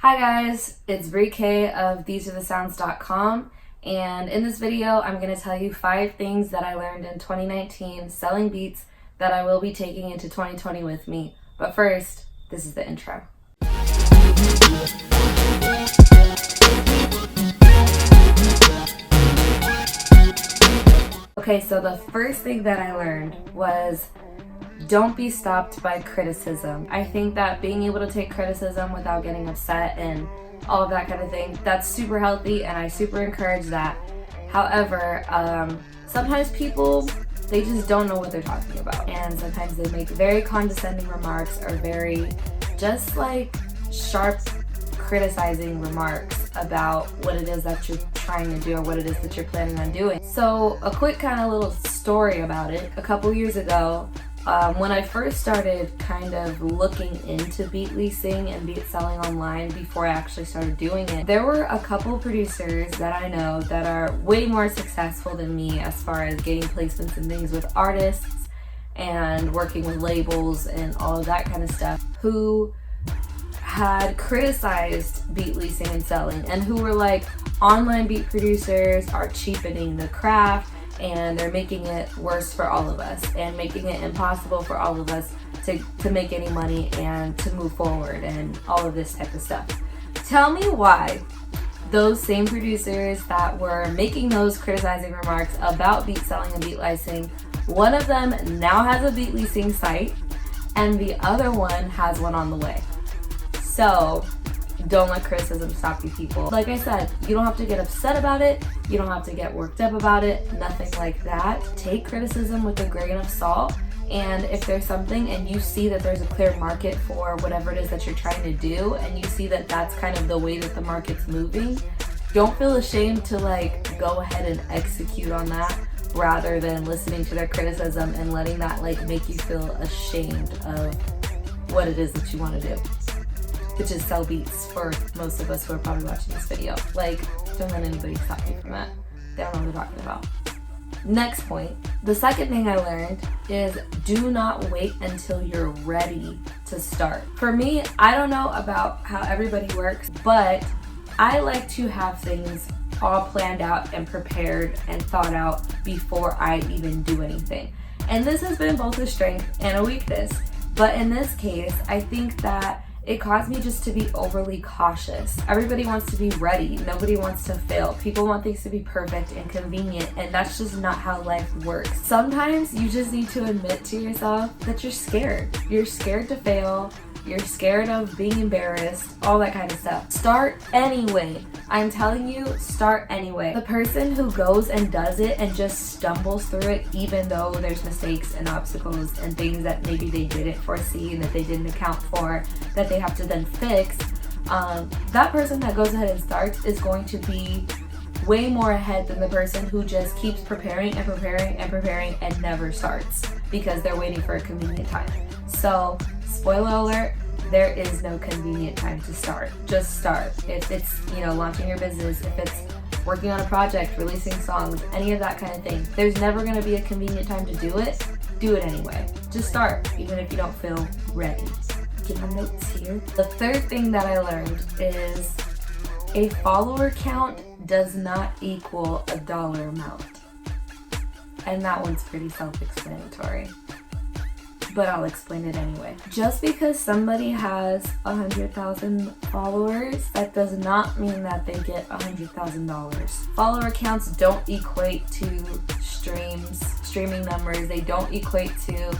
Hi guys, it's Brie K of thesearethesounds.com, and in this video I'm going to tell you 5 things that I learned in 2019 selling beats that I will be taking into 2020 with me. But first, this is the intro. Okay, so the first thing that I learned was don't be stopped by criticism. I think that being able to take criticism without getting upset and all of that kind of thing, that's super healthy and I super encourage that. However, sometimes people, they just don't know what they're talking about. And sometimes they make very condescending remarks or very just like sharp criticizing remarks about what it is that you're trying to do or what it is that you're planning on doing. So a quick kind of little story about it. A couple years ago, when I first started kind of looking into beat leasing and beat selling online before I actually started doing it, there were a couple producers that I know that are way more successful than me as far as getting placements and things with artists and working with labels and all of that kind of stuff, who had criticized beat leasing and selling and who were like, online beat producers are cheapening the craft and they're making it worse for all of us and making it impossible for all of us to make any money and to move forward and all of this type of stuff. Tell me why those same producers that were making those criticizing remarks about beat selling and beat licensing, one of them now has a beat leasing site and the other one has one on the way. So don't let criticism stop you, people. Like I said, you don't have to get upset about it. You don't have to get worked up about it. Nothing like that. Take criticism with a grain of salt. And if there's something and you see that there's a clear market for whatever it is that you're trying to do, and you see that that's kind of the way that the market's moving, don't feel ashamed to like go ahead and execute on that rather than listening to their criticism and letting that like make you feel ashamed of what it is that you want to do, which is sell beats for most of us who are probably watching this video. Like, don't let anybody stop you from that. They don't know what they're talking about. Next point, the second thing I learned is do not wait until you're ready to start. For me, I don't know about how everybody works, but I like to have things all planned out and prepared and thought out before I even do anything. And this has been both a strength and a weakness. But in this case, I think that it caused me just to be overly cautious. Everybody wants to be ready. Nobody wants to fail. People want things to be perfect and convenient, and that's just not how life works. Sometimes you just need to admit to yourself that you're scared. You're scared to fail. You're scared of being embarrassed, all that kind of stuff. Start anyway. I'm telling you, start anyway. The person who goes and does it and just stumbles through it, even though there's mistakes and obstacles and things that maybe they didn't foresee and that they didn't account for, that they have to then fix, that person that goes ahead and starts is going to be way more ahead than the person who just keeps preparing and preparing and preparing and never starts because they're waiting for a convenient time. So, spoiler alert, there is no convenient time to start. Just start. If it's, launching your business, if it's working on a project, releasing songs, any of that kind of thing, there's never going to be a convenient time to do it. Do it anyway. Just start, even if you don't feel ready. Get my notes here. The third thing that I learned is a follower count does not equal a dollar amount. And that one's pretty self-explanatory, but I'll explain it anyway. Just because somebody has 100,000 followers, that does not mean that they get $100,000. Follower counts don't equate to streaming numbers. They don't equate to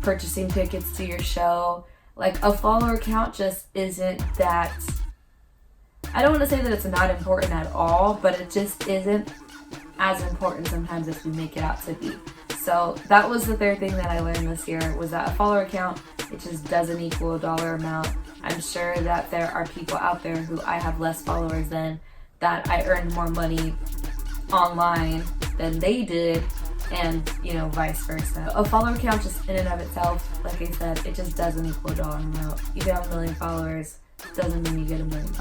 purchasing tickets to your show. Like, a follower count just isn't that, I don't want to say that it's not important at all, but it just isn't as important sometimes as we make it out to be. So that was the third thing that I learned this year, was that a follower count, it just doesn't equal a dollar amount. I'm sure that there are people out there who I have less followers than, that I earned more money online than they did, and vice versa. A follower count just in and of itself, like I said, it just doesn't equal a dollar amount. You can have 1 million followers, doesn't mean you get $1 million.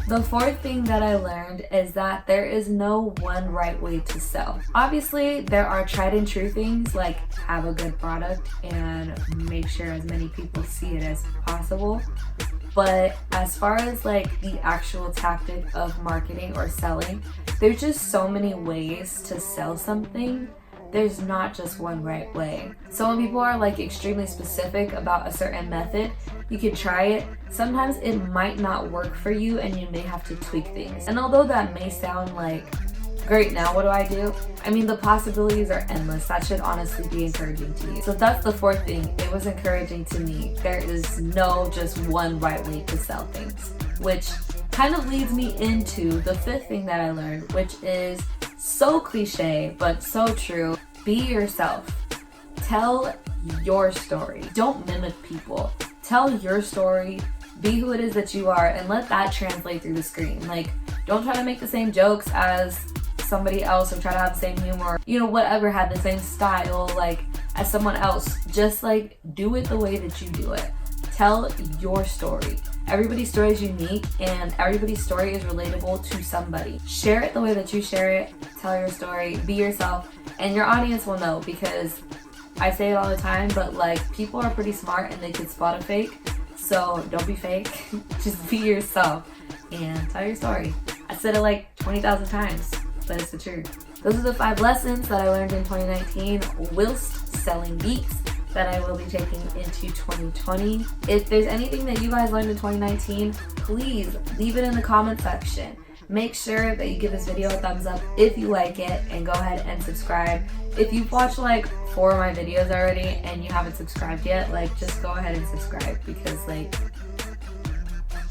The fourth thing that I learned is that there is no one right way to sell. Obviously, there are tried and true things like have a good product and make sure as many people see it as possible. But as far as like the actual tactic of marketing or selling, there's just so many ways to sell something. There's not just one right way. So when people are like extremely specific about a certain method, you can try it. Sometimes it might not work for you and you may have to tweak things. And although that may sound like, great, now what do I do? I mean, the possibilities are endless. That should honestly be encouraging to you. So that's the fourth thing. It was encouraging to me. There is no just one right way to sell things, which kind of leads me into the fifth thing that I learned, which is so cliche, but so true. Be yourself. Tell your story. Don't mimic people. Tell your story. Be who it is that you are and let that translate through the screen. Like, don't try to make the same jokes as somebody else or try to have the same humor, you know, whatever, had the same style like as someone else. Just like do it the way that you do it. Tell your story. Everybody's story is unique and everybody's story is relatable to somebody. Share it the way that you share it. Tell your story, be yourself, and your audience will know, because I say it all the time, but like people are pretty smart and they can spot a fake. So don't be fake, just be yourself and tell your story. I said it like 20,000 times, but it's the truth. Those are the 5 lessons that I learned in 2019 whilst selling beats that I will be taking into 2020. If there's anything that you guys learned in 2019, please leave it in the comment section. Make sure that you give this video a thumbs up if you like it, and go ahead and subscribe. If you've watched like 4 of my videos already and you haven't subscribed yet, like just go ahead and subscribe, because like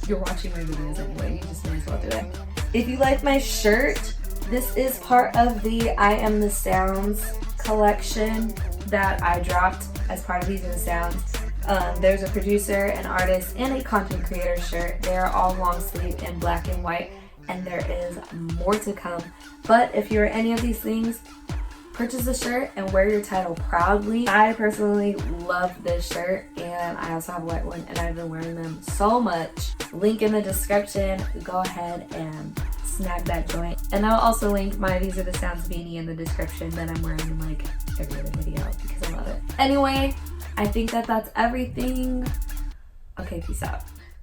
you're watching my videos anyway, you just may as well do it. If you like my shirt, this is part of the I Am the Sounds collection that I dropped as part of These Are the Sounds. There's a producer, an artist, and a content creator shirt. They are all long sleeve in black and white, and there is more to come. But if you're any of these things, purchase a shirt and wear your title proudly. I personally love this shirt, and I also have a white one, and I've been wearing them so much. Link in the description. Go ahead and snag that joint. And I'll also link my These Are the Sounds beanie in the description that I'm wearing in like every other video because I love it. Anyway, I think that that's everything. Okay, peace out.